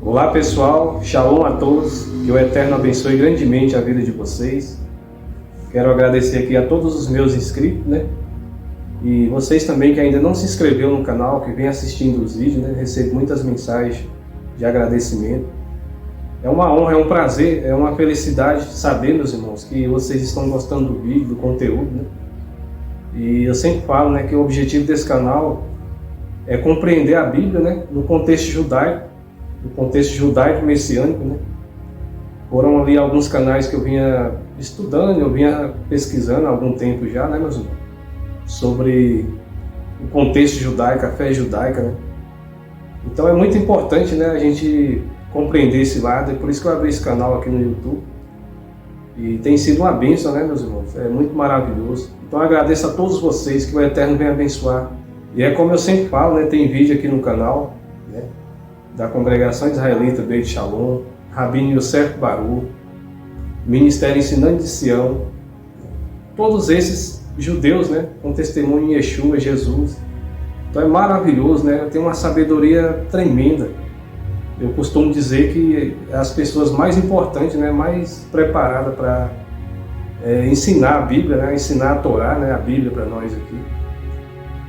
Olá pessoal, Shalom a todos, que o Eterno abençoe grandemente a vida de vocês. Quero agradecer aqui a todos os meus inscritos, né? E vocês também que ainda não se inscreveu no canal, que vem assistindo os vídeos, né? Recebo muitas mensagens de agradecimento. É uma honra, é um prazer, é uma felicidade saber, meus irmãos, que vocês estão gostando do vídeo, do conteúdo, né? E eu sempre falo, né, que o objetivo desse canal é compreender a Bíblia, né, no contexto judaico-messiânico, né? Foram ali alguns canais que eu vinha estudando, eu vinha pesquisando há algum tempo já, né, meus irmãos, sobre o contexto judaico, a fé judaica, né? Então é muito importante, né, a gente compreender esse lado, é por isso que eu abri esse canal aqui no YouTube. E tem sido uma bênção, né, meus irmãos? É muito maravilhoso. Então eu agradeço a todos vocês, que o Eterno venha abençoar. E é como eu sempre falo, né, tem vídeo aqui no canal, né, da Congregação Israelita Beit Shalom, Rabino Yosef Baruch, Ministério Ensinante de Sião, todos esses judeus, né, com testemunho em Yeshua, Jesus. Então é maravilhoso, né, tem uma sabedoria tremenda. Eu costumo dizer que as pessoas mais importantes, né, mais preparadas para ensinar a Bíblia, né, ensinar a Torá, né, a Bíblia para nós aqui,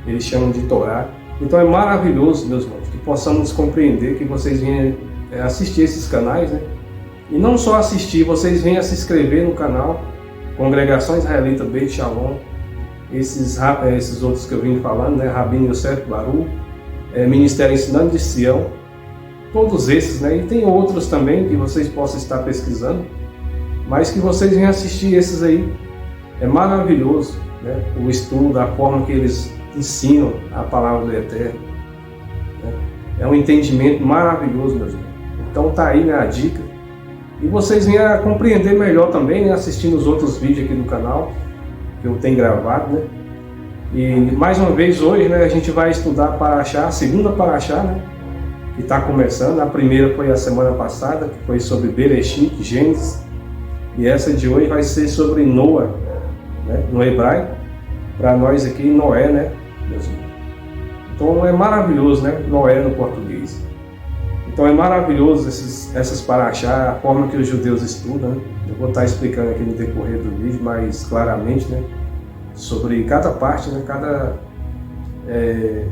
eles chamam de Torá. Então é maravilhoso, meus irmãos, que possamos compreender, que vocês venham assistir esses canais, né? E não só assistir, vocês venham se inscrever no canal Congregação Israelita Beit Shalom, esses outros que eu vim falando, né? Rabino Yosef Baruch, Ministério Ensinante de Sião, todos esses, né? E tem outros também que vocês possam estar pesquisando, mas que vocês venham assistir esses aí. É maravilhoso, né? O estudo, a forma que eles ensinam a palavra do Eterno, né? É um entendimento maravilhoso, meus irmãos. Então tá aí, né, a dica. E vocês venham compreender melhor também, né, assistindo os outros vídeos aqui do canal que eu tenho gravado, né? E mais uma vez hoje, né, a gente vai estudar Paraxá, a segunda Paraxá, né, que está começando. A primeira foi a semana passada, que foi sobre Bereshit, Gênesis, e essa de hoje vai ser sobre Noa, né, no hebraico, para nós aqui Noé, né, meus irmãos. Então é maravilhoso, né, Noé no português. Então é maravilhoso essas paraxá, a forma que os judeus estudam, né? Eu vou estar explicando aqui no decorrer do vídeo mais claramente, né, sobre cada parte, né, cada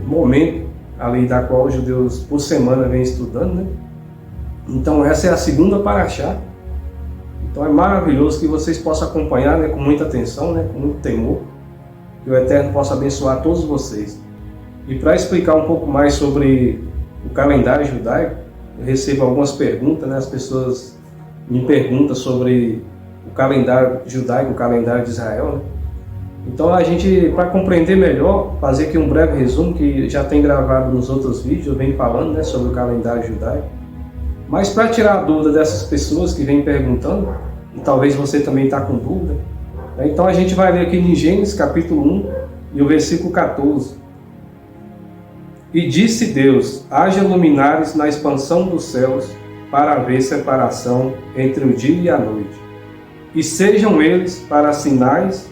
momento ali da qual os judeus por semana vêm estudando, né? Então essa é a segunda paraxá. Então é maravilhoso que vocês possam acompanhar, né, com muita atenção, né, com muito temor, que o Eterno possa abençoar todos vocês. E para explicar um pouco mais sobre o calendário judaico, eu recebo algumas perguntas, né? As pessoas me perguntam sobre o calendário judaico, o calendário de Israel, né? Então a gente, para compreender melhor, fazer aqui um breve resumo que já tem gravado nos outros vídeos, eu venho falando, né, sobre o calendário judaico. Mas para tirar a dúvida dessas pessoas que vêm perguntando, e talvez você também está com dúvida, né? Então a gente vai ler aqui em Gênesis capítulo 1 e o versículo 14. E disse Deus: haja luminares na expansão dos céus, para haver separação entre o dia e a noite, e sejam eles para sinais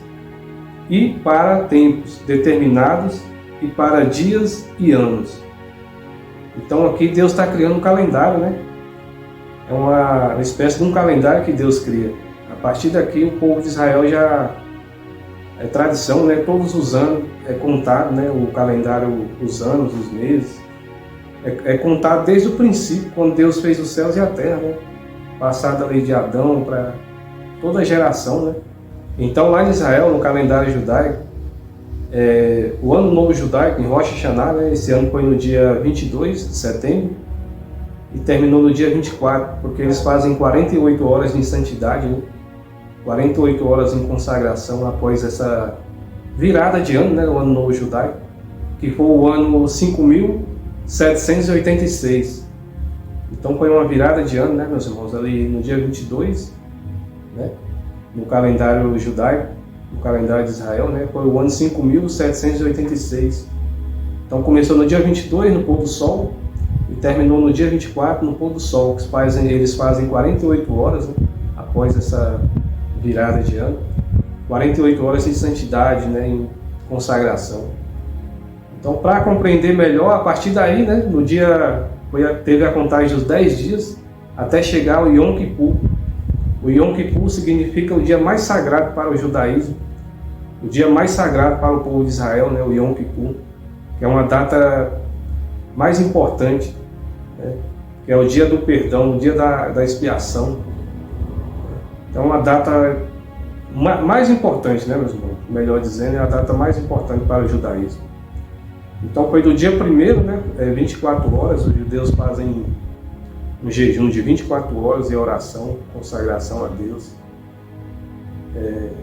e para tempos determinados e para dias e anos. Então aqui Deus está criando um calendário, né? É uma espécie de um calendário que Deus cria. A partir daqui o povo de Israel já é tradição, né? Todos os anos é contado, né? O calendário, os anos, os meses, é contado desde o princípio, quando Deus fez os céus e a terra, né? Passado ali de Adão para toda a geração, né? Então lá em Israel, no calendário judaico, o ano novo judaico, em Rosh Hashanah, né? Esse ano foi no dia 22 de setembro e terminou no dia 24, porque eles fazem 48 horas de santidade, né? 48 horas em consagração após essa virada de ano, né, o ano novo judaico, que foi o ano 5786. Então foi uma virada de ano, né, meus irmãos, ali no dia 22, né, no calendário judaico, no calendário de Israel, né, foi o ano 5786. Então começou no dia 22, no pôr do sol, e terminou no dia 24, no pôr do sol, que eles fazem 48 horas, né, após essa virada de ano, 48 horas de santidade, né, em consagração. Então, para compreender melhor, a partir daí, né, no dia teve a contagem dos 10 dias até chegar ao Yom Kippur. O Yom Kippur significa o dia mais sagrado para o judaísmo, o dia mais sagrado para o povo de Israel, né? O Yom Kippur, que é uma data mais importante, né? Que é o dia do perdão, o dia da expiação. Então, uma data mais importante, né, meus irmãos? Melhor dizendo, é a data mais importante para o judaísmo. Então, foi do dia 1º, né, 24 horas, os judeus fazem um jejum de 24 horas e oração, consagração a Deus.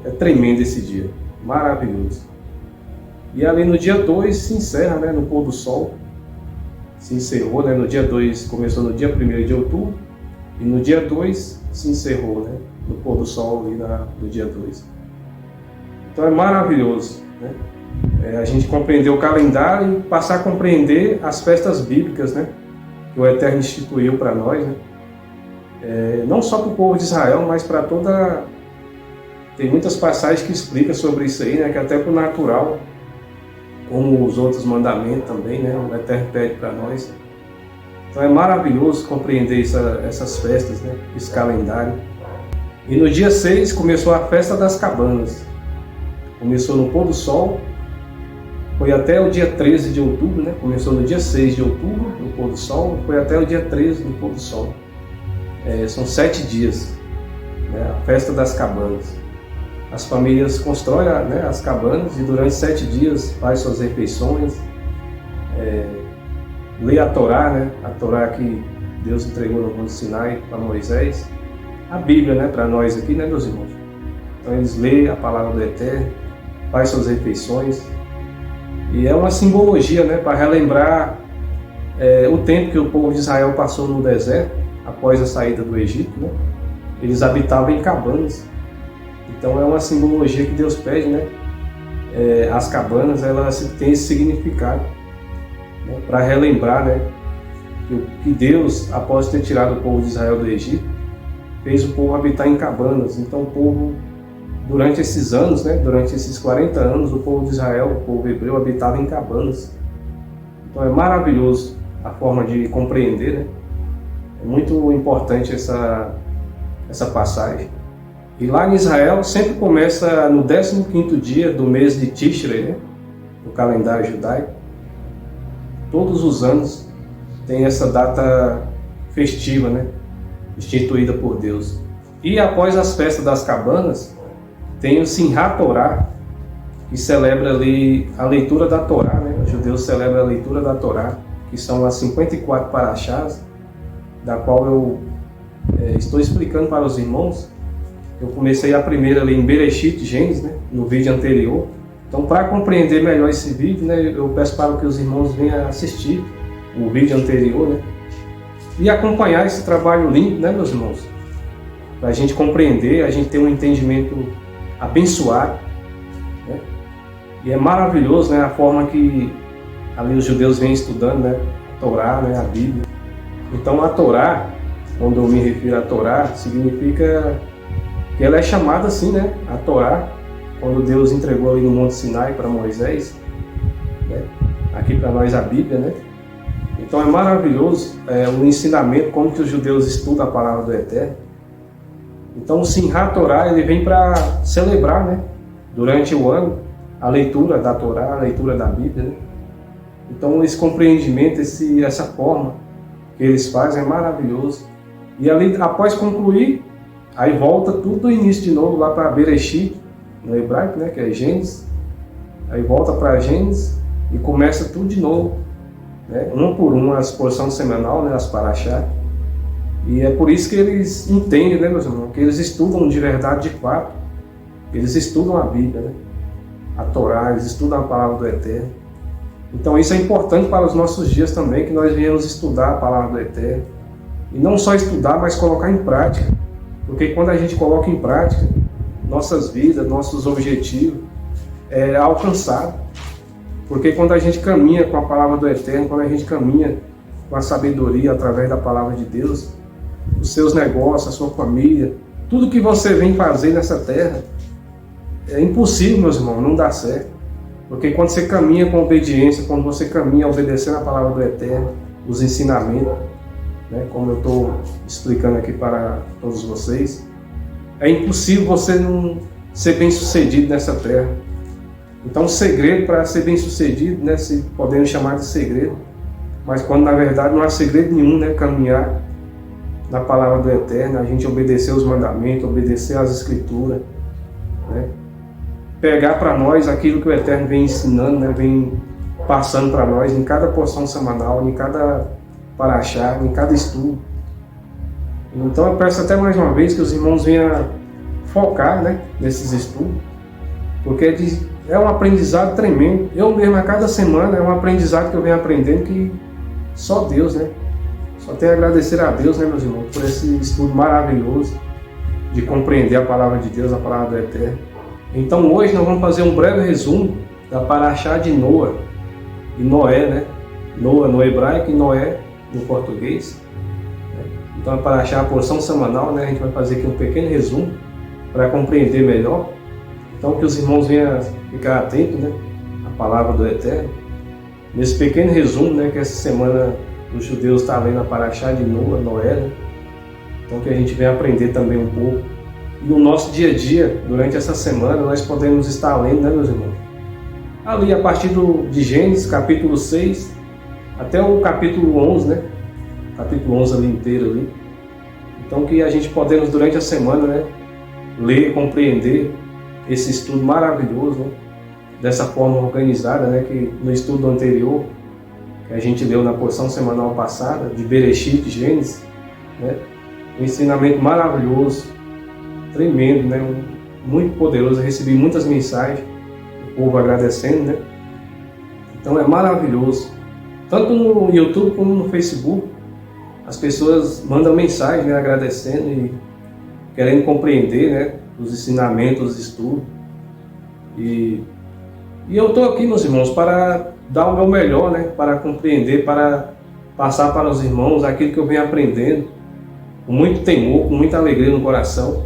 É tremendo esse dia, maravilhoso. E ali no dia 2 se encerra, né, no pôr do sol. Se encerrou, né, no dia 2, começou no dia 1º de outubro, e no dia 2 se encerrou, né, no pôr do sol ali no dia 2. Então é maravilhoso, né? A gente compreender o calendário e passar a compreender as festas bíblicas, né, que o Eterno instituiu para nós, né? Não só para o povo de Israel, mas para toda... Tem muitas passagens que explicam sobre isso aí, né, que até para o natural, como os outros mandamentos também, né, o Eterno pede para nós. Então é maravilhoso compreender essas festas, né, esse calendário. E no dia 6 começou a festa das cabanas. Começou no pôr do sol, foi até o dia 13 de outubro, né? Começou no dia 6 de outubro, no pôr do sol, foi até o dia 13 no pôr do sol. São 7 dias, né? A festa das cabanas. As famílias constroem, né, as cabanas e durante 7 dias faz suas refeições, lê a Torá, né? A Torá que Deus entregou no Monte Sinai para Moisés. A Bíblia, né, para nós aqui, né, meus irmãos? Então eles lêem a palavra do Eterno, faz suas refeições. E é uma simbologia, né, para relembrar o tempo que o povo de Israel passou no deserto, após a saída do Egito, né? Eles habitavam em cabanas. Então é uma simbologia que Deus pede, né? As cabanas, elas têm esse significado, né, para relembrar, né, que Deus, após ter tirado o povo de Israel do Egito, fez o povo habitar em cabanas. Então o povo, durante esses anos, né, durante esses 40 anos, o povo de Israel, o povo hebreu, habitava em cabanas. Então é maravilhoso a forma de compreender, né? É muito importante essa passagem. E lá em Israel sempre começa no 15º dia do mês de Tishrei, né, no calendário judaico. Todos os anos tem essa data festiva, né, instituída por Deus. E após as festas das cabanas, tem o Simchat Torá, que celebra ali a leitura da Torá, né? Os judeus celebram a leitura da Torá, que são as 54 paraxás, da qual eu estou explicando para os irmãos. Eu comecei a primeira ali em Bereshit, Gênesis, né, no vídeo anterior. Então, para compreender melhor esse vídeo, né, eu peço para que os irmãos venham assistir o vídeo anterior, né, e acompanhar esse trabalho lindo, né, meus irmãos? Para a gente compreender, a gente ter um entendimento abençoado, né? E é maravilhoso, né, a forma que ali os judeus vêm estudando, né, a Torá, né, a Bíblia. Então a Torá, quando eu me refiro à Torá, significa que ela é chamada assim, né, a Torá, quando Deus entregou ali no Monte Sinai para Moisés, né, aqui para nós a Bíblia, né. Então é maravilhoso o ensinamento, como que os judeus estudam a palavra do Eterno. Então o Simchat Torá, ele vem para celebrar, né, durante o ano, a leitura da Torá, a leitura da Bíblia, né? Então esse compreendimento, essa forma que eles fazem é maravilhoso. E ali, após concluir, aí volta tudo do início de novo lá para Bereshit, no hebraico, né, que é Gênesis. Aí volta para Gênesis e começa tudo de novo, né, um por um, as porções semanal, né, as paraxá. E é por isso que eles entendem, né, meus irmãos, que eles estudam de verdade, de fato. Eles estudam a Bíblia, né, a Torá, eles estudam a palavra do Eterno. Então isso é importante para os nossos dias também, que nós viemos estudar a palavra do Eterno. E não só estudar, mas colocar em prática. Porque quando a gente coloca em prática, nossas vidas, nossos objetivos é alcançado. Porque quando a gente caminha com a palavra do Eterno, quando a gente caminha com a sabedoria através da palavra de Deus, os seus negócios, a sua família, tudo que você vem fazer nessa terra, é impossível, meus irmãos, não dá certo. Porque quando você caminha com obediência, quando você caminha obedecendo a palavra do Eterno, os ensinamentos, né? Como eu estou explicando aqui para todos vocês, é impossível você não ser bem sucedido nessa terra. Então o segredo para ser bem sucedido, né, se podemos chamar de segredo, mas quando na verdade não há segredo nenhum, né, caminhar na palavra do Eterno, a gente obedecer os mandamentos, obedecer às escrituras, né, pegar para nós aquilo que o Eterno vem ensinando, né, vem passando para nós em cada porção semanal, em cada paraxá, em cada estudo. Então eu peço até mais uma vez que os irmãos venham focar, né, nesses estudos, porque é um aprendizado tremendo. Eu mesmo, a cada semana, é um aprendizado que eu venho aprendendo que só Deus, né? Só tenho a agradecer a Deus, né, meus irmãos, por esse estudo maravilhoso de compreender a palavra de Deus, a palavra do Eterno. Então hoje nós vamos fazer um breve resumo da paraxá de Noa e Noé, né? Noa no hebraico e Noé no português. Então a paraxá, a porção semanal, né? A gente vai fazer aqui um pequeno resumo para compreender melhor. Então que os irmãos venham ficar atentos, né, à palavra do Eterno. Nesse pequeno resumo, né, que essa semana os judeus estão lendo a paraxá de Noa, Noé, né? Então que a gente venha aprender também um pouco. E no nosso dia a dia, durante essa semana, nós podemos estar lendo, né, meus irmãos? Ali a partir de Gênesis, capítulo 6, até o capítulo 11, né? Capítulo 11 ali inteiro ali. Então que a gente podemos durante a semana, né, ler, compreender esse estudo maravilhoso, né, dessa forma organizada, né, que no estudo anterior que a gente leu na porção semanal passada de Bereshit, Gênesis, né, um ensinamento maravilhoso, tremendo, né, muito poderoso. Eu recebi muitas mensagens, o povo agradecendo, né. Então é maravilhoso, tanto no YouTube como no Facebook. As pessoas mandam mensagem, né, agradecendo e querendo compreender, né, os ensinamentos, os estudos. E eu estou aqui, meus irmãos, para dar o meu melhor, né, para compreender, para passar para os irmãos aquilo que eu venho aprendendo, com muito temor, com muita alegria no coração,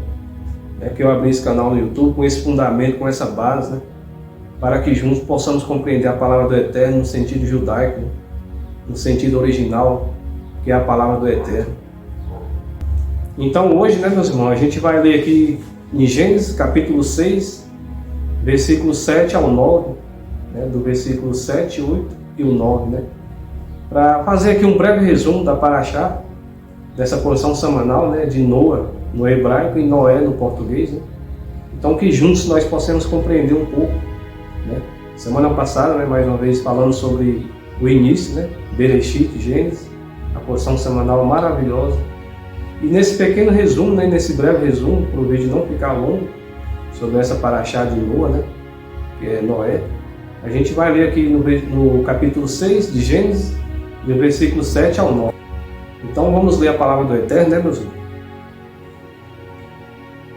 né, que eu abri esse canal no YouTube com esse fundamento, com essa base, né, para que juntos possamos compreender a palavra do Eterno no sentido judaico, no sentido original, que é a palavra do Eterno. Então hoje, né, meus irmãos, a gente vai ler aqui em Gênesis capítulo 6, versículo 7 ao 9, né, do versículo 7, 8 e o 9, né, para fazer aqui um breve resumo da paraxá, dessa porção semanal, né, de Noa no hebraico e Noé no português, né. Então que juntos nós possamos compreender um pouco, né. Semana passada, né, mais uma vez falando sobre o início, né, Bereshit, Gênesis, a porção semanal maravilhosa. E nesse pequeno resumo, né, nesse breve resumo, para o vídeo não ficar longo, sobre essa paraxá de Noa, né, que é Noé, a gente vai ler aqui no capítulo 6 de Gênesis, do versículo 7 ao 9. Então vamos ler a palavra do Eterno, né, meus irmãos?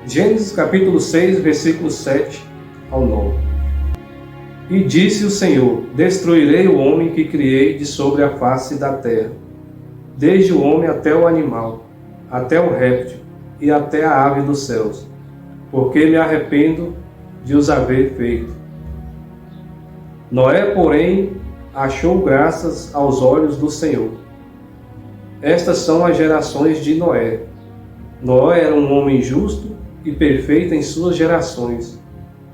Gênesis capítulo 6, versículo 7 ao 9. E disse o Senhor: destruirei o homem que criei de sobre a face da terra, desde o homem até o animal, até o réptil e até a ave dos céus, porque me arrependo de os haver feito. Noé, porém, achou graças aos olhos do Senhor. Estas são as gerações de Noé. Noé era um homem justo e perfeito em suas gerações.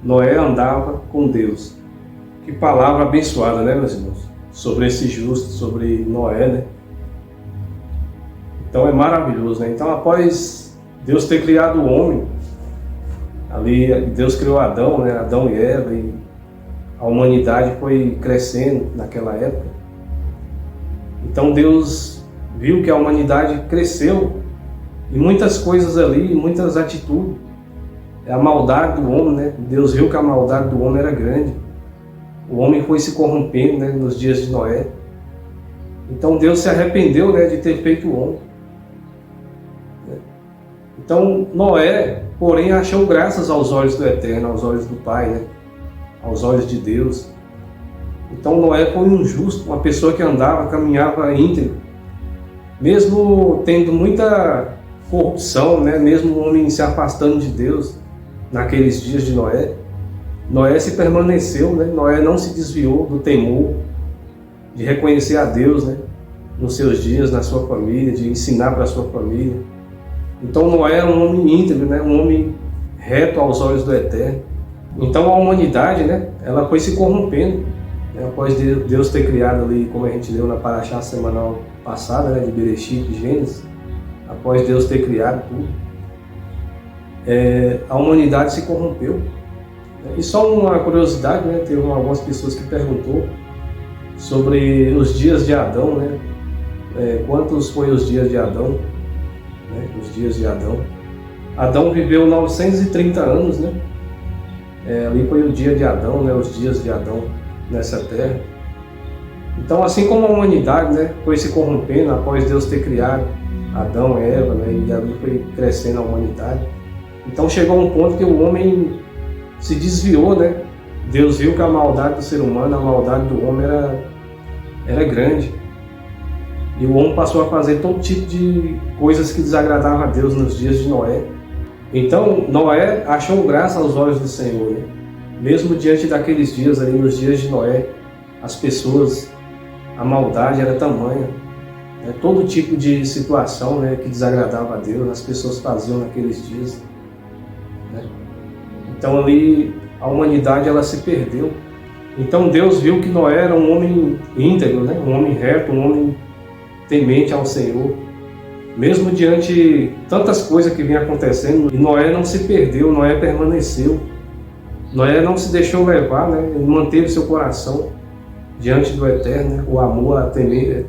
Noé andava com Deus. Que palavra abençoada, né, meus irmãos? Sobre esse justo, sobre Noé, né? Então é maravilhoso, né? Então após Deus ter criado o homem, ali Deus criou Adão, né? Adão e Eva, e a humanidade foi crescendo naquela época. Então Deus viu que a humanidade cresceu e muitas coisas ali, muitas atitudes. É a maldade do homem, né? Deus viu que a maldade do homem era grande. O homem foi se corrompendo, né, nos dias de Noé. Então Deus se arrependeu, né, de ter feito o homem. Então Noé, porém, achou graças aos olhos do Eterno, aos olhos do Pai, né, aos olhos de Deus. Então Noé foi um justo, uma pessoa que andava, caminhava íntegro, mesmo tendo muita corrupção, né, mesmo o homem se afastando de Deus naqueles dias de Noé. Noé se permaneceu, né? Noé não se desviou do temor de reconhecer a Deus, né? nos seus dias, na sua família, de ensinar para a sua família. Então Noé era um homem íntegro, né? Um homem reto aos olhos do Eterno. Então a humanidade, né? Ela foi se corrompendo, né? Após Deus ter criado ali, como a gente leu na paraxá semanal passada, né? De Bereshit, de Gênesis, após Deus ter criado tudo, a humanidade se corrompeu. E só uma curiosidade, né? Teve algumas pessoas que perguntou sobre os dias de Adão, né? Quantos foram os dias de Adão? Né? Os dias de Adão. Adão viveu 930 anos, né? Ali foi o dia de Adão, né? Os dias de Adão nessa terra. Então, assim como a humanidade, né? Foi se corrompendo após Deus ter criado Adão e Eva, né? E ali foi crescendo a humanidade. Então chegou um ponto que o homem se desviou, né? Deus viu que a maldade do ser humano, a maldade do homem era grande. E o homem passou a fazer todo tipo de coisas que desagradavam a Deus nos dias de Noé. Então Noé achou graça aos olhos do Senhor, né? Mesmo diante daqueles dias ali, nos dias de Noé, as pessoas, a maldade era tamanha, né? Todo tipo de situação, né, que desagradava a Deus, as pessoas faziam naqueles dias, né? Então ali a humanidade ela se perdeu. Então Deus viu que Noé era um homem íntegro, né? Um homem reto, um homem temente ao Senhor. Mesmo diante de tantas coisas que vinham acontecendo, e Noé não se perdeu, Noé permaneceu. Noé não se deixou levar, né? Ele manteve seu coração diante do Eterno, né? O amor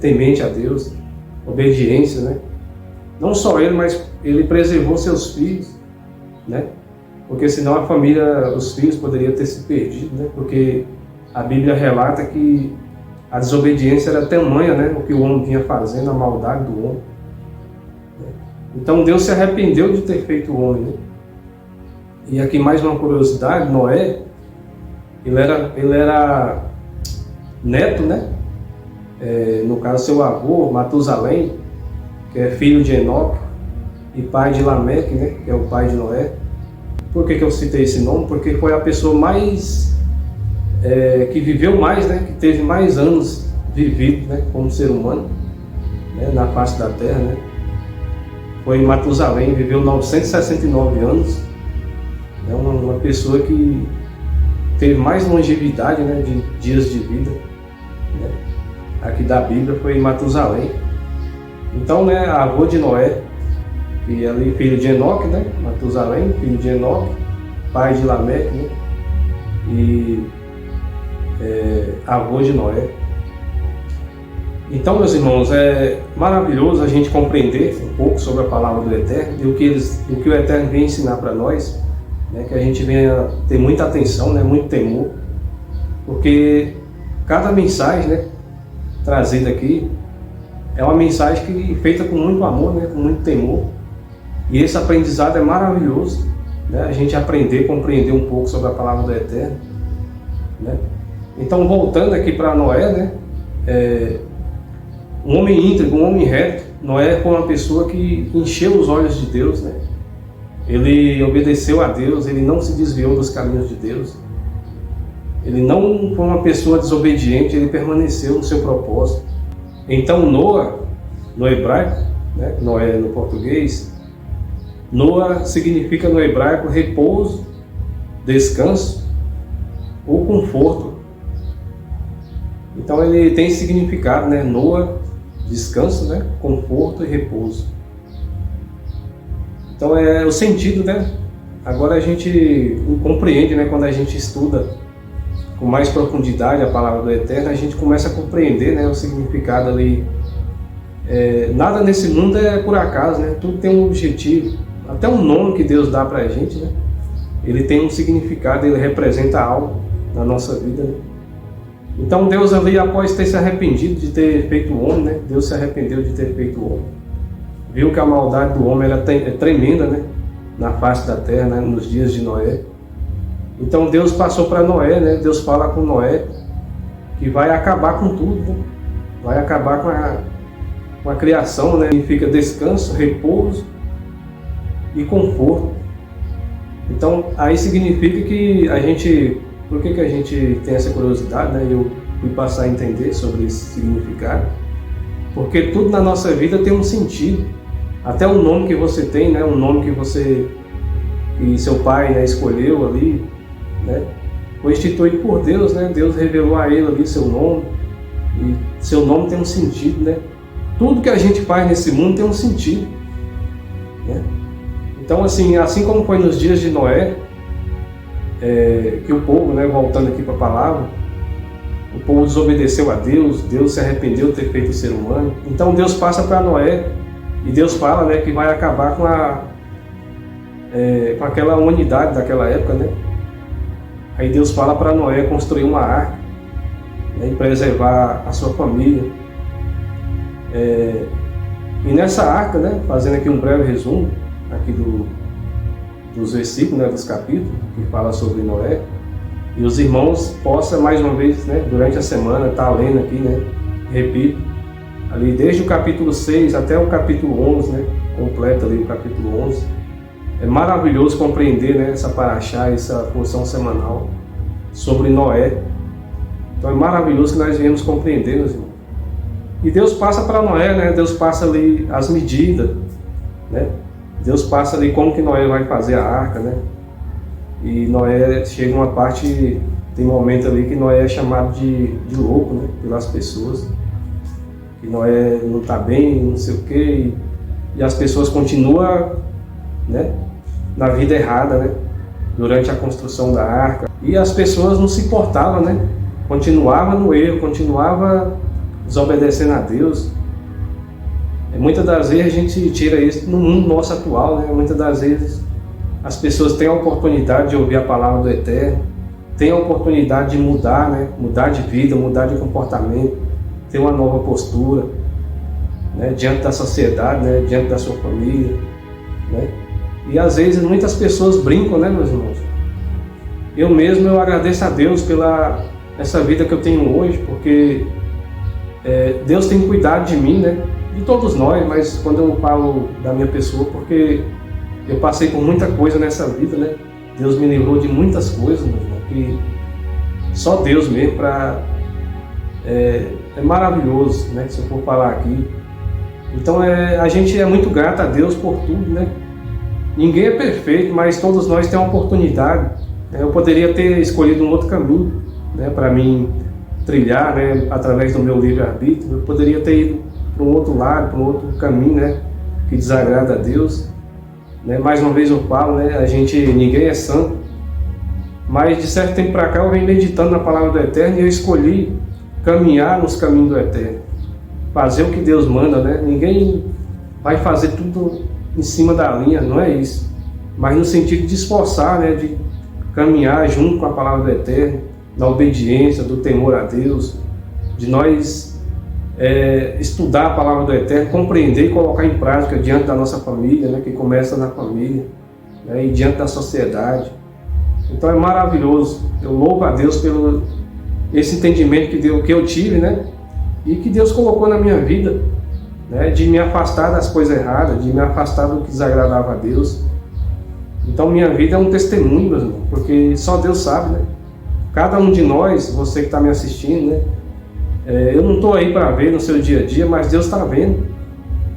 temente a Deus, obediência, né? Não só ele, mas ele preservou seus filhos, né? Porque senão a família, os filhos poderiam ter se perdido, né? Porque a Bíblia relata que a desobediência era tamanha, né? O que o homem vinha fazendo, a maldade do homem. Então Deus se arrependeu de ter feito o homem, né? E aqui mais uma curiosidade, Noé, ele era neto, né? No caso seu avô, Matusalém, que é filho de Enoque e pai de Lameque, né? Que é o pai de Noé. Por que eu citei esse nome? Porque foi a pessoa mais que viveu mais, né? Que teve mais anos vivido, né? Como ser humano, né? Na face da terra, né? Foi Matusalém, viveu 969 anos. É uma pessoa que teve mais longevidade, né? De dias de vida, né? Aqui da Bíblia foi Matusalém. Então, né? Avô de Noé, e ali filho de Enoque, né? Matusalém, filho de Enoque, pai de Lameque, né? E avô de Noé. Então, meus irmãos, é maravilhoso a gente compreender um pouco sobre a palavra do Eterno e o que o Eterno vem ensinar para nós, né? Que a gente venha ter muita atenção, né? Muito temor, porque cada mensagem, né? Trazida aqui é uma mensagem feita com muito amor, né? Com muito temor. E esse aprendizado é maravilhoso, né? A gente aprender, compreender um pouco sobre a palavra do Eterno, né? Então, voltando aqui para Noé, né? Um homem íntegro, um homem reto. Noé foi uma pessoa que encheu os olhos de Deus, né? Ele obedeceu a Deus, ele não se desviou dos caminhos de Deus. Ele não foi uma pessoa desobediente, ele permaneceu no seu propósito. Então, Noa, no hebraico, né? Noé no português, Noa significa no hebraico repouso, descanso ou conforto. Então ele tem significado, né? Noa, descanso, né? Conforto e repouso. Então é o sentido, né? Agora a gente compreende, né? Quando a gente estuda com mais profundidade a palavra do Eterno, a gente começa a compreender, né? O significado ali. Nada nesse mundo é por acaso, né? Tudo tem um objetivo. Até o nome que Deus dá pra gente, né? Ele tem um significado, ele representa algo na nossa vida, né? Então Deus ali, após ter se arrependido de ter feito o homem, né? Deus se arrependeu de ter feito o homem. Viu que a maldade do homem era tremenda, né? Na face da terra, né? Nos dias de Noé. Então Deus passou para Noé, né? Deus fala com Noé que vai acabar com tudo, né? Vai acabar com a criação, né? Significa descanso, repouso e conforto. Então aí significa que a gente... Por que a gente tem essa curiosidade, né? Eu fui passar a entender sobre esse significado. porque tudo na nossa vida tem um sentido. Até o nome que você tem, né? O nome que seu pai, né, escolheu ali, né? Foi instituído por Deus, né? Deus revelou a ele ali seu nome, e seu nome tem um sentido, né? Tudo que a gente faz nesse mundo tem um sentido, né? Então, assim como foi nos dias de Noé, que o povo, né, voltando aqui para a palavra, o povo desobedeceu a Deus, Deus se arrependeu de ter feito o ser humano. Então Deus passa para Noé e Deus fala, né, que vai acabar com aquela humanidade daquela época, né? Aí Deus fala para Noé construir uma arca, né, e preservar a sua família. E nessa arca, né, fazendo aqui um breve resumo aqui dos versículos, né, dos capítulos que fala sobre Noé, e os irmãos possam mais uma vez, né, durante a semana estar lendo aqui, né, repito, ali desde o capítulo 6 até o capítulo 11, né, completa ali o capítulo 11. É maravilhoso compreender, né, essa paraxá, essa porção semanal sobre Noé. Então é maravilhoso que nós viemos compreender, meus irmãos. E Deus passa para Noé, né, Deus passa ali as medidas, né, Deus passa ali como que Noé vai fazer a arca, né? E Noé chega uma parte, tem um momento ali que Noé é chamado de louco, né? Pelas pessoas. Que Noé não está bem, não sei o quê, e as pessoas continuam, né, na vida errada, né? Durante a construção da arca. E as pessoas não se importavam, né? Continuavam no erro, continuavam desobedecendo a Deus. Muitas das vezes a gente tira isso no mundo nosso atual, né? Muitas das vezes as pessoas têm a oportunidade de ouvir a palavra do Eterno, têm a oportunidade de mudar, né? Mudar de vida, mudar de comportamento, ter uma nova postura, né? Diante da sociedade, né? Diante da sua família, né? E às vezes muitas pessoas brincam, né, meus irmãos? Eu agradeço a Deus pela essa vida que eu tenho hoje, porque Deus tem cuidado de mim, né? De todos nós, mas quando eu falo da minha pessoa, porque eu passei por muita coisa nessa vida, né? Deus me livrou de muitas coisas, meu irmão, que só Deus mesmo é maravilhoso, né? Se eu for falar aqui. Então a gente é muito grato a Deus por tudo, né? Ninguém é perfeito, mas todos nós temos uma oportunidade. Eu poderia ter escolhido um outro caminho, né? Para mim trilhar, né? Através do meu livre-arbítrio. Eu poderia ter ido para um outro lado, para um outro caminho, né, que desagrada a Deus, né? Mais uma vez eu falo, né, ninguém é santo, mas de certo tempo para cá eu venho meditando na palavra do Eterno e eu escolhi caminhar nos caminhos do Eterno, fazer o que Deus manda, né? Ninguém vai fazer tudo em cima da linha, não é isso, mas no sentido de esforçar, né, de caminhar junto com a palavra do Eterno, na obediência, do temor a Deus, de nós estudar a palavra do Eterno, compreender e colocar em prática diante da nossa família, né, que começa na família, né, e diante da sociedade. Então é maravilhoso. Eu louvo a Deus pelo esse entendimento que eu tive, né, e que Deus colocou na minha vida, né, de me afastar das coisas erradas, de me afastar do que desagradava a Deus. Então minha vida é um testemunho, meu irmão, porque só Deus sabe, né? Cada um de nós, você que está me assistindo, né? Eu não estou aí para ver no seu dia a dia, mas Deus está vendo.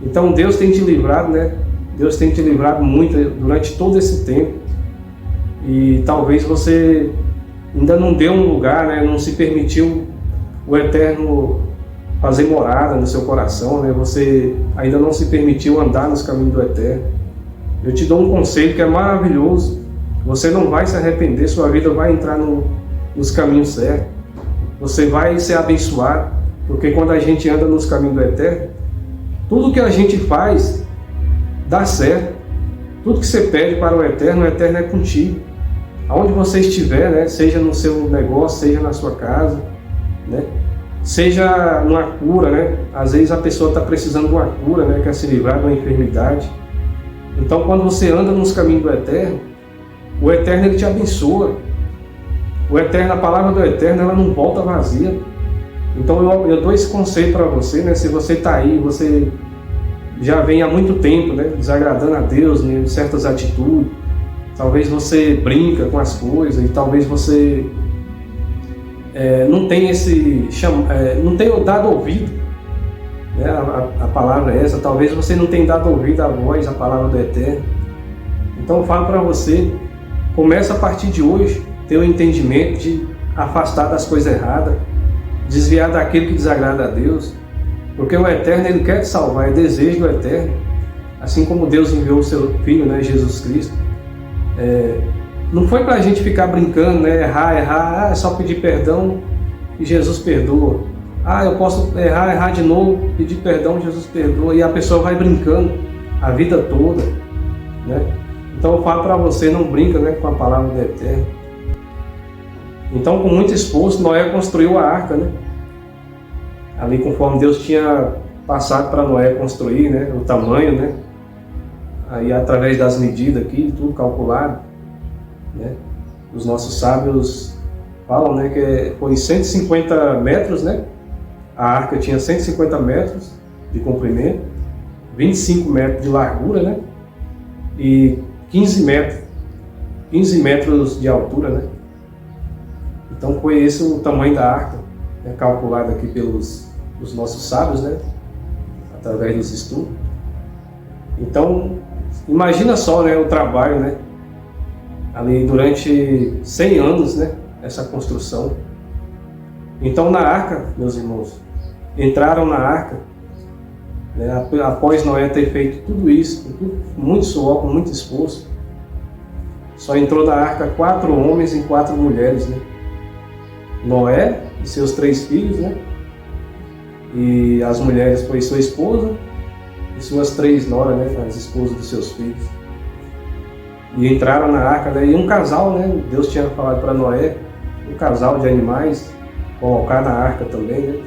Então Deus tem te livrado, né? Deus tem te livrado muito durante todo esse tempo. E talvez você ainda não deu um lugar, né? Não se permitiu o Eterno fazer morada no seu coração, né? Você ainda não se permitiu andar nos caminhos do Eterno. Eu te dou um conselho que é maravilhoso. Você não vai se arrepender, sua vida vai entrar nos caminhos certos. Você vai ser abençoado, porque quando a gente anda nos caminhos do Eterno, tudo que a gente faz dá certo. Tudo que você pede para o Eterno é contigo. Aonde você estiver, né, seja no seu negócio, seja na sua casa, né, seja numa cura, né, às vezes a pessoa está precisando de uma cura, né, quer se livrar de uma enfermidade. Então quando você anda nos caminhos do Eterno, o Eterno ele te abençoa. O Eterno, a palavra do Eterno, ela não volta vazia. Então eu dou esse conselho para você, né? Se você está aí, você já vem há muito tempo, né, desagradando a Deus em certas atitudes, talvez você brinca com as coisas e talvez você não tenha dado ouvido, né? A palavra é essa. Talvez você não tenha dado ouvido à voz, à palavra do Eterno. Então eu falo para você, começa a partir de hoje ter o entendimento de afastar das coisas erradas, desviar daquilo que desagrada a Deus, porque o Eterno, Ele quer te salvar, é desejo do Eterno, assim como Deus enviou o seu Filho, né, Jesus Cristo. Não foi para a gente ficar brincando, né, errar, é só pedir perdão e Jesus perdoa. Eu posso errar de novo, pedir perdão, Jesus perdoa, e a pessoa vai brincando a vida toda, né? Então eu falo para você, não brinca, né, com a palavra do Eterno. Então, com muito esforço, Noé construiu a arca, né? Ali, conforme Deus tinha passado para Noé construir, né, o tamanho, né? Aí, através das medidas aqui, tudo calculado, né? Os nossos sábios falam, né, que foi 150 metros, né? A arca tinha 150 metros de comprimento, 25 metros de largura, né? E 15 metros de altura, né? Então foi esse o tamanho da arca, né, calculado aqui pelos nossos sábios, né, através dos estudos. Então, imagina só, né, o trabalho, né, ali durante 100 anos, né, essa construção. Então na arca, meus irmãos, entraram na arca, né, após Noé ter feito tudo isso, com muito suor, com muito esforço, só entrou na arca 4 homens e 4 mulheres, né? Noé e seus 3 filhos, né? E as mulheres foi sua esposa e suas 3 noras, né? As esposas dos seus filhos. E entraram na arca, né? E um casal, né? Deus tinha falado para Noé, um casal de animais, colocar na arca também, né?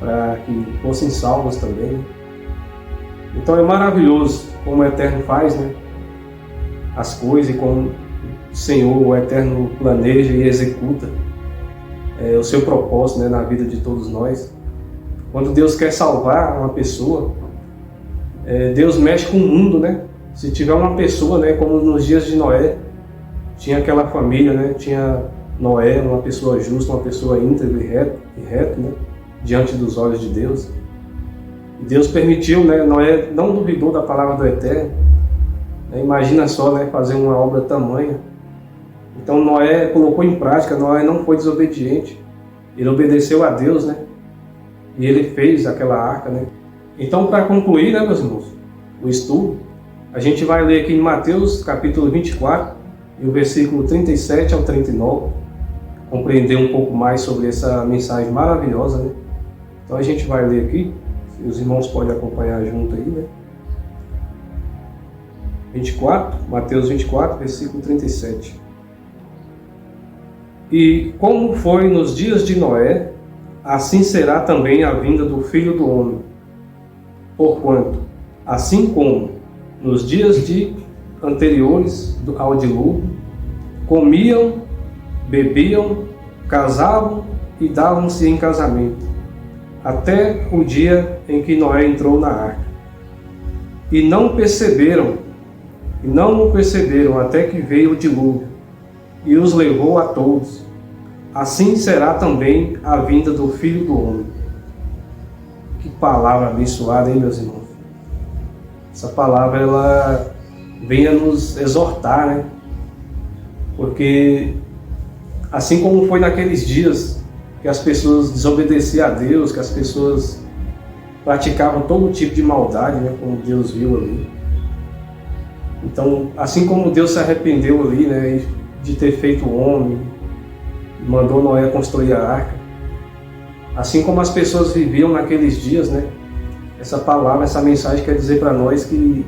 Para que fossem salvos também, né? Então é maravilhoso como o Eterno faz, né, as coisas, e como o Senhor, o Eterno, planeja e executa o seu propósito, né, na vida de todos nós. Quando Deus quer salvar uma pessoa, Deus mexe com o mundo, né? Se tiver uma pessoa, né, como nos dias de Noé, tinha aquela família, né? Tinha Noé, uma pessoa justa, uma pessoa íntegra e reta, né, diante dos olhos de Deus. E Deus permitiu, né? Noé não duvidou da palavra do Eterno. Imagina só, né, fazer uma obra tamanha. Então Noé colocou em prática, Noé não foi desobediente. Ele obedeceu a Deus, né? E ele fez aquela arca, né? Então, para concluir, né, meus irmãos, o estudo, a gente vai ler aqui em Mateus capítulo 24, e o versículo 37 ao 39, compreender um pouco mais sobre essa mensagem maravilhosa, né? Então a gente vai ler aqui, os irmãos podem acompanhar junto aí, né? 24, Mateus 24, versículo 37. E como foi nos dias de Noé, assim será também a vinda do Filho do Homem. Porquanto, assim como nos dias anteriores ao dilúvio, comiam, bebiam, casavam e davam-se em casamento, até o dia em que Noé entrou na arca. E não perceberam até que veio o dilúvio e os levou a todos. Assim será também a vinda do Filho do Homem. Que palavra abençoada, hein, meus irmãos? Essa palavra, ela vem a nos exortar, né? Porque assim como foi naqueles dias que as pessoas desobedeciam a Deus, que as pessoas praticavam todo tipo de maldade, né, como Deus viu ali. Então, assim como Deus se arrependeu ali, né, de ter feito o homem, mandou Noé construir a arca, assim como as pessoas viviam naqueles dias, né, essa palavra, essa mensagem quer dizer para nós que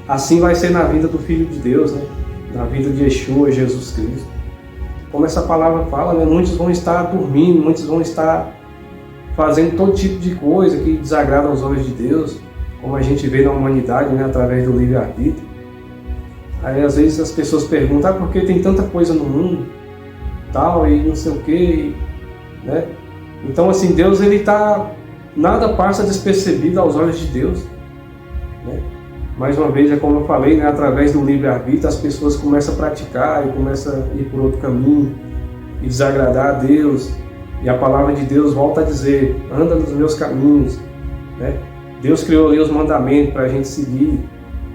assim vai ser na vida do Filho de Deus, né, na vida de Yeshua, Jesus Cristo. Como essa palavra fala, né, muitos vão estar dormindo, muitos vão estar fazendo todo tipo de coisa que desagrada aos olhos de Deus, como a gente vê na humanidade, né, através do livre-arbítrio. Aí às vezes as pessoas perguntam, por que tem tanta coisa no mundo, tal, e não sei o que, né? Então assim, Deus, ele está, nada passa despercebido aos olhos de Deus, né? Mais uma vez, é como eu falei, né, através do livre-arbítrio as pessoas começam a praticar e começam a ir por outro caminho e desagradar a Deus. E a palavra de Deus volta a dizer, anda nos meus caminhos, né? Deus criou ali os mandamentos para a gente seguir,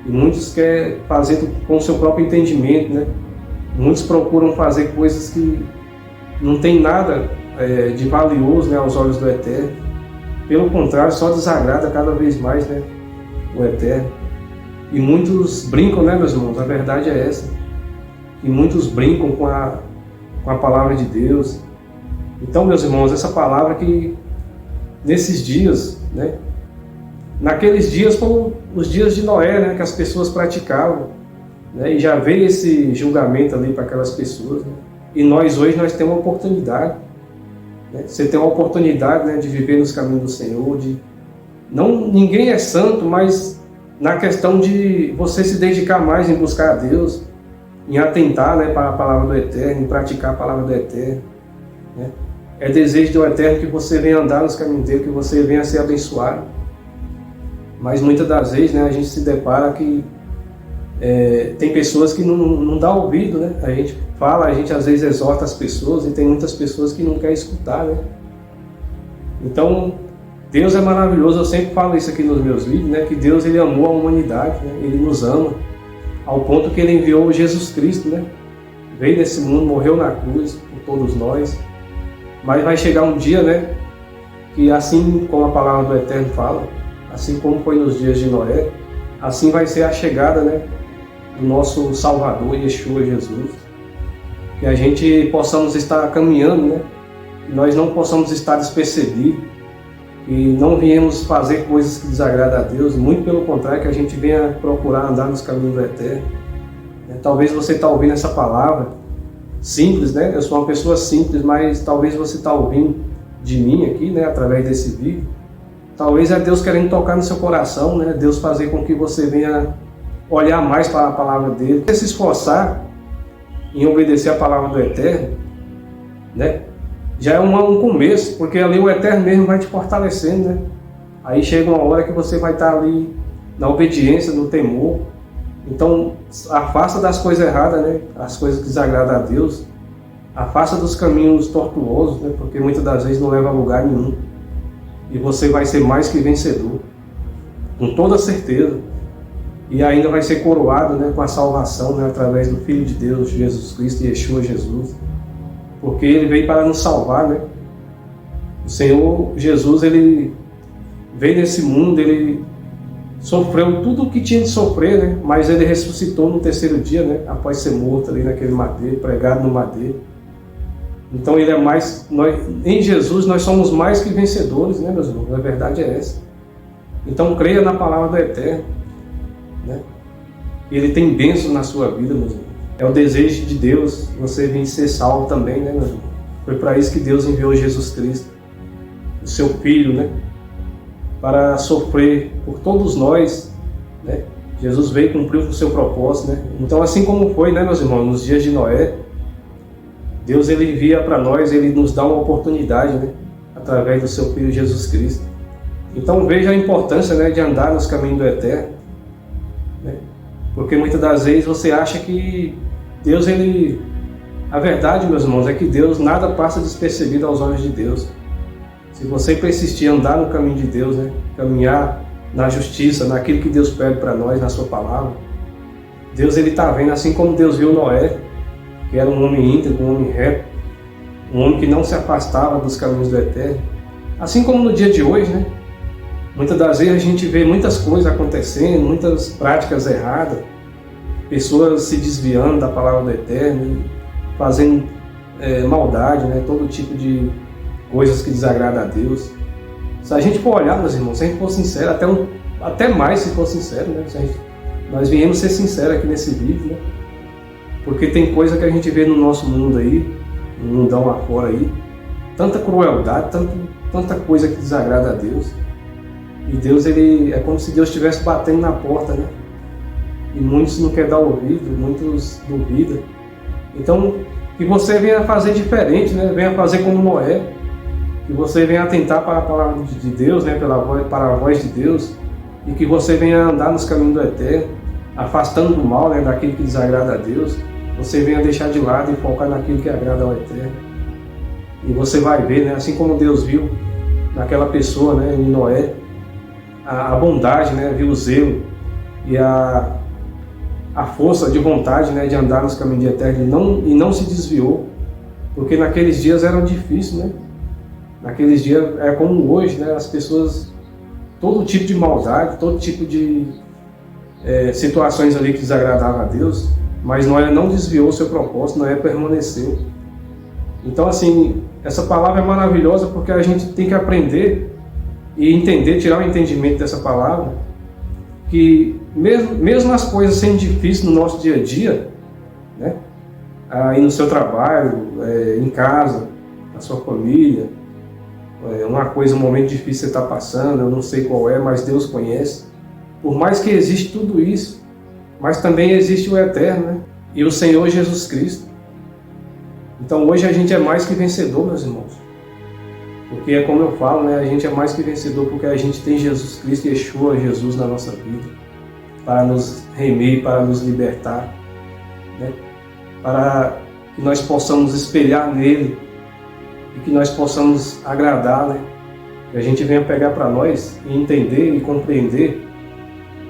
e muitos querem fazer com o seu próprio entendimento, né? Muitos procuram fazer coisas que não tem nada de valioso, né, aos olhos do Eterno. Pelo contrário, só desagrada cada vez mais, né, o Eterno. E muitos brincam, né, meus irmãos? A verdade é essa. E muitos brincam com a palavra de Deus. Então, meus irmãos, essa palavra que nesses dias, né, naqueles dias foram os dias de Noé, né, que as pessoas praticavam, né, e já veio esse julgamento ali para aquelas pessoas, né, e nós hoje temos uma oportunidade, né, você tem uma oportunidade, né, de viver nos caminhos do Senhor, ninguém é santo, mas na questão de você se dedicar mais em buscar a Deus, em atentar, né, para a palavra do Eterno, em praticar a palavra do Eterno, né. É desejo do Eterno que você venha andar nos caminhos dele, que você venha ser abençoado. Mas muitas das vezes, né, a gente se depara que tem pessoas que não dão ouvido, né? A gente fala, a gente às vezes exorta as pessoas, e tem muitas pessoas que não querem escutar, né? Então, Deus é maravilhoso. Eu sempre falo isso aqui nos meus vídeos, né? Que Deus, ele amou a humanidade, né? Ele nos ama ao ponto que ele enviou Jesus Cristo, né? Veio nesse mundo, morreu na cruz por todos nós. Mas vai chegar um dia, né, que assim como a palavra do Eterno fala, assim como foi nos dias de Noé, assim vai ser a chegada, né, do nosso Salvador, Yeshua Jesus. Que a gente possamos estar caminhando, né, que nós não possamos estar despercebidos, e não viemos fazer coisas que desagradam a Deus, muito pelo contrário, que a gente venha procurar andar nos caminhos do Eterno. Talvez você está ouvindo essa palavra simples, né? Eu sou uma pessoa simples, mas talvez você está ouvindo de mim aqui, né, através desse vídeo. Talvez é Deus querendo tocar no seu coração, né? Deus fazer com que você venha olhar mais para a palavra dele, se esforçar em obedecer a palavra do Eterno, né? Já é um começo, porque ali o Eterno mesmo vai te fortalecendo, né? Aí chega uma hora que você vai estar ali na obediência, no temor. Então, afasta das coisas erradas, né? As coisas que desagradam a Deus. Afasta dos caminhos tortuosos, né? Porque muitas das vezes não leva a lugar nenhum. E você vai ser mais que vencedor, com toda certeza. E ainda vai ser coroado, né, com a salvação, né, através do Filho de Deus, Jesus Cristo, Yeshua Jesus. Porque ele veio para nos salvar, né? O Senhor Jesus, ele veio nesse mundo, ele sofreu tudo o que tinha de sofrer, né? Mas ele ressuscitou no terceiro dia, né? Após ser morto ali naquele madeiro, pregado no madeiro. Então ele é mais, em Jesus nós somos mais que vencedores, né, meus irmãos? A verdade é essa. Então creia na palavra do Eterno, né? Ele tem bênção na sua vida, meus irmãos. É o desejo de Deus você vir ser salvo também, né, meus irmãos? Foi para isso que Deus enviou Jesus Cristo, o seu Filho, né? Para sofrer por todos nós, né? Jesus veio cumprir o seu propósito, né? Então, assim como foi, né, meus irmãos, nos dias de Noé, Deus, ele envia para nós, ele nos dá uma oportunidade, né, através do seu Filho Jesus Cristo. Então veja a importância, né, de andar nos caminhos do Eterno, né? Porque muitas das vezes você acha que Deus, ele... A verdade, meus irmãos, é que Deus, nada passa despercebido aos olhos de Deus. Se você persistir, andar no caminho de Deus, né, caminhar na justiça, naquilo que Deus pede para nós, na sua palavra, Deus, ele está vendo, assim como Deus viu Noé, que era um homem íntegro, um homem reto, um homem que não se afastava dos caminhos do Eterno. Assim como no dia de hoje, né? Muitas das vezes a gente vê muitas coisas acontecendo, muitas práticas erradas, pessoas se desviando da palavra do Eterno, fazendo maldade, né? Todo tipo de coisas que desagradam a Deus. Se a gente for olhar, meus irmãos, se a gente for sincero, até mais se for sincero, né? Nós viemos ser sinceros aqui nesse vídeo, né? Porque tem coisa que a gente vê no nosso mundo aí, no mundão lá fora aí, tanta crueldade, tanta coisa que desagrada a Deus. E Deus, ele é como se Deus estivesse batendo na porta, né? E muitos não querem dar ouvido, muitos duvidam. Então, que você venha fazer diferente, né? Venha fazer como Noé, que você venha atentar para a palavra de Deus, né? Para a voz de Deus, e que você venha andar nos caminhos do Eterno, afastando do mal, né? Daquilo que desagrada a Deus. Você venha deixar de lado e focar naquilo que agrada ao Eterno. E você vai ver, né? Assim como Deus viu naquela pessoa, né? Em Noé, a bondade, né? Viu o zelo e a força de vontade, né? De andar nos caminhos de eterno e não se desviou, porque naqueles dias eram difíceis, né? Naqueles dias é como hoje, né? As pessoas, todo tipo de maldade, todo tipo de situações ali que desagradavam a Deus, mas Noé não desviou o seu propósito, Noé permaneceu. Então, assim, essa palavra é maravilhosa porque a gente tem que aprender e entender, tirar o entendimento dessa palavra, que mesmo as coisas sendo difíceis no nosso dia a dia, né? Aí no seu trabalho, em casa, na sua família, uma coisa, um momento difícil que você está passando, eu não sei qual é, mas Deus conhece. Por mais que existe tudo isso, mas também existe o Eterno, né? E o Senhor Jesus Cristo. Então hoje a gente é mais que vencedor, meus irmãos. Porque é como eu falo, né? A gente é mais que vencedor porque a gente tem Jesus Cristo e Yeshua, Jesus na nossa vida, para nos remir, para nos libertar, né? Para que nós possamos espelhar nele e que nós possamos agradar, né? Que a gente venha pegar para nós e entender e compreender,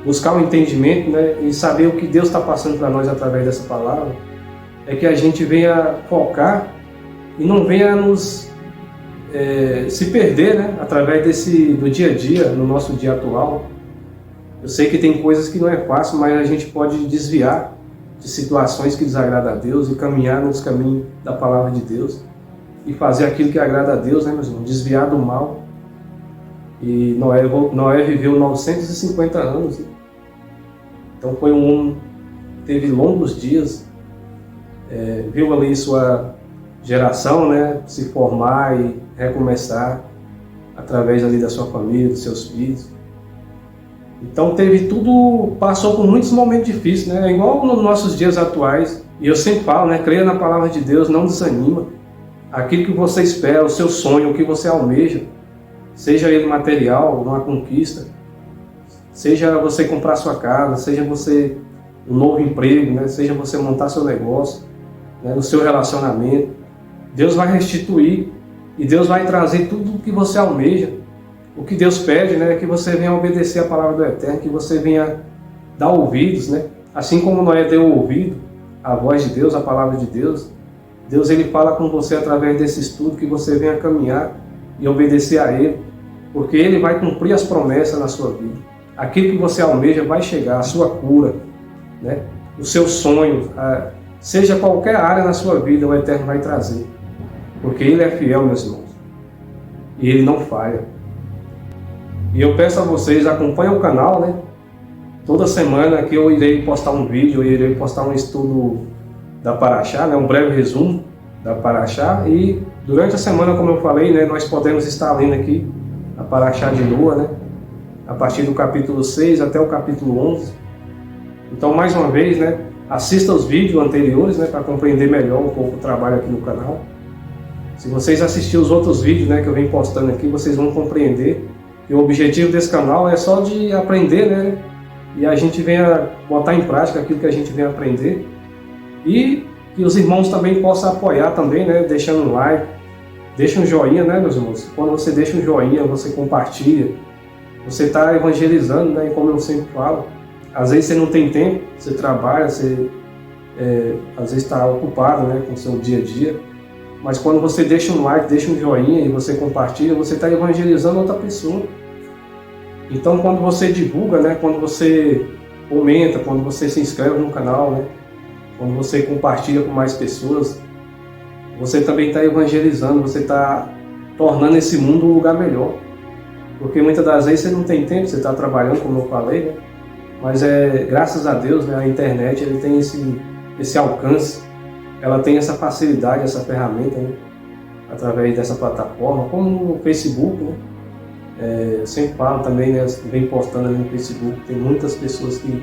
buscar o entendimento, né? E saber o que Deus está passando para nós através dessa palavra, é que a gente venha focar e não venha nos se perder, né? Através do dia a dia, no nosso dia atual. Eu sei que tem coisas que não é fácil, mas a gente pode desviar de situações que desagradam a Deus e caminhar nos caminhos da palavra de Deus e fazer aquilo que agrada a Deus, né, meus irmãos? Desviar do mal. E Noé viveu 950 anos, né? Então foi um homem que teve longos dias, viu ali sua geração, né, se formar e recomeçar através ali da sua família, dos seus filhos. Então teve tudo, passou por muitos momentos difíceis, né? Igual nos nossos dias atuais. E eu sempre falo, né? Creia na palavra de Deus, não desanima. Aquilo que você espera, o seu sonho, o que você almeja, seja ele material, uma conquista, seja você comprar sua casa, seja você um novo emprego, né? Seja você montar seu negócio, né? O seu relacionamento, Deus vai restituir e Deus vai trazer tudo o que você almeja. O que Deus pede, né, é que você venha obedecer a palavra do Eterno, que você venha dar ouvidos, né? Assim como Noé deu ouvido à voz de Deus, à palavra de Deus, Deus ele fala com você através desse estudo, que você venha caminhar e obedecer a Ele, porque Ele vai cumprir as promessas na sua vida. Aquilo que você almeja vai chegar, a sua cura, né? O seu sonho, seja qualquer área na sua vida, o Eterno vai trazer, porque Ele é fiel, meus irmãos, e Ele não falha. E eu peço a vocês, acompanhem o canal, né? Toda semana aqui eu irei postar um vídeo, eu irei postar um estudo da Paraxá, né? Um breve resumo da Paraxá. E durante a semana, como eu falei, né? Nós podemos estar lendo aqui a Paraxá de Noa, né? A partir do capítulo 6 até o capítulo 11. Então, mais uma vez, né? Assista os vídeos anteriores, né? Para compreender melhor um pouco o trabalho aqui no canal. Se vocês assistirem os outros vídeos, né? Que eu venho postando aqui, vocês vão compreender. E o objetivo desse canal é só de aprender, né? E a gente venha botar em prática aquilo que a gente vem aprender. E que os irmãos também possam apoiar também, né? Deixando um like, deixa um joinha, né, meus irmãos? Quando você deixa um joinha, você compartilha, você está evangelizando, né? E como eu sempre falo, às vezes você não tem tempo, você trabalha, você às vezes está ocupado, né, com o seu dia a dia. Mas quando você deixa um like, deixa um joinha e você compartilha, você está evangelizando outra pessoa. Então quando você divulga, né, quando você comenta, quando você se inscreve no canal, né, quando você compartilha com mais pessoas, você também está evangelizando, você está tornando esse mundo um lugar melhor. Porque muitas das vezes você não tem tempo, você está trabalhando, como eu falei, né? Mas graças a Deus, né, a internet ele tem esse alcance, ela tem essa facilidade, essa ferramenta, né, através dessa plataforma, como no Facebook, né? Eu sempre falo também, né, vem postando ali no Facebook, tem muitas pessoas que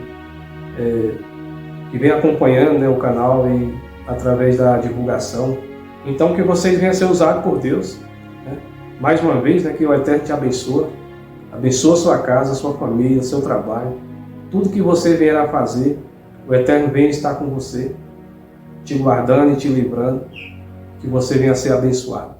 vêm acompanhando, né, o canal e através da divulgação. Então que vocês venham a ser usados por Deus, né? Mais uma vez, né, que o Eterno te abençoe, abençoa a sua casa, a sua família, seu trabalho, tudo que você vier a fazer, o Eterno venha estar com você, te guardando e te livrando, que você venha a ser abençoado.